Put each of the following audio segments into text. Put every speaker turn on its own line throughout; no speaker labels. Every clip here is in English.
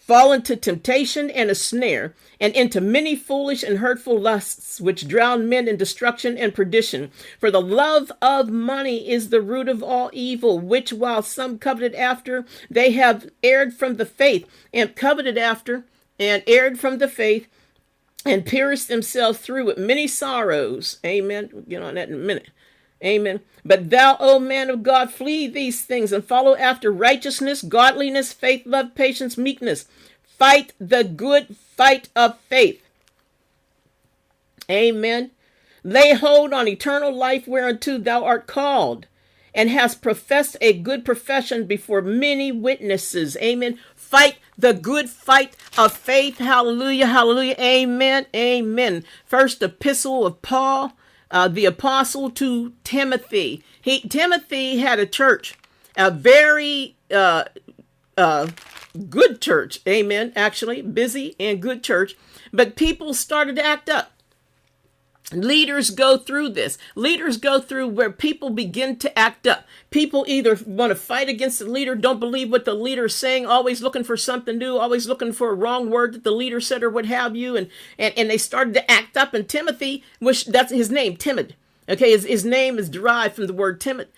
fall into temptation and a snare, and into many foolish and hurtful lusts, which drown men in destruction and perdition. For the love of money is the root of all evil, which while some coveted after, they have erred from the faith, and coveted after, and erred from the faith, and pierced themselves through with many sorrows. Amen. We'll get on that in a minute. Amen. But thou, O man of God, flee these things and follow after righteousness, godliness, faith, love, patience, meekness. Fight the good fight of faith. Amen. Lay hold on eternal life whereunto thou art called, and hast professed a good profession before many witnesses. Amen. Fight the good fight of faith. Hallelujah. Hallelujah. Amen. Amen. First epistle of Paul, the apostle to Timothy. Timothy had a church, a very good church. Amen. Actually, busy and good church. But people started to act up. Leaders go through this. Leaders go through where people begin to act up. People either want to fight against the leader, don't believe what the leader is saying, always looking for something new, always looking for a wrong word that the leader said or what have you. And they started to act up. And Timothy, which that's his name, timid. Okay, his name is derived from the word timid.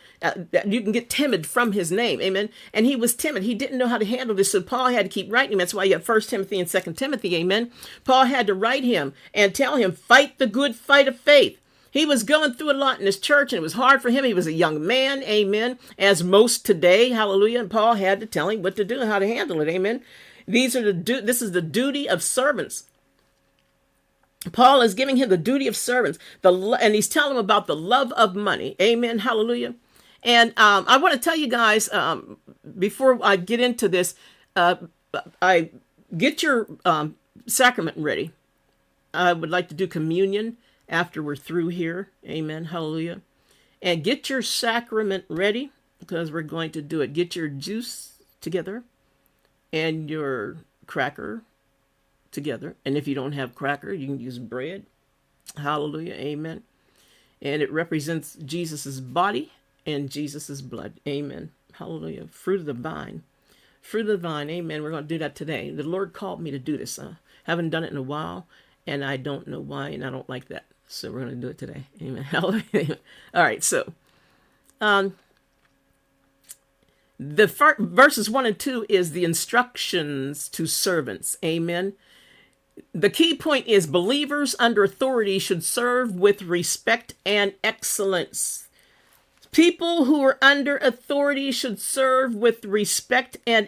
You can get timid from his name, amen. And he was timid. He didn't know how to handle this, so Paul had to keep writing him. That's why you have 1 Timothy and 2 Timothy, amen. Paul had to write him and tell him, fight the good fight of faith. He was going through a lot in his church, and it was hard for him. He was a young man, amen, as most today, hallelujah. And Paul had to tell him what to do and how to handle it, amen. This is the duty of servants. Paul is giving him the duty of servants, and he's telling him about the love of money. Amen. Hallelujah. And I want to tell you guys, before I get into this, I get your sacrament ready. I would like to do communion after we're through here. Amen. Hallelujah. And get your sacrament ready because we're going to do it. Get your juice together and your cracker together. And if you don't have cracker, you can use bread. Hallelujah. Amen. And it represents Jesus's body and Jesus's blood. Amen. Hallelujah. Fruit of the vine. Fruit of the vine. Amen. We're going to do that today. The Lord called me to do this. Haven't done it in a while, and I don't know why, and I don't like that. So we're going to do it today. Amen. Hallelujah. All right. So, the verses 1 and 2 is the instructions to servants. Amen. The key point is believers under authority should serve with respect and excellence. People who are under authority should serve with respect and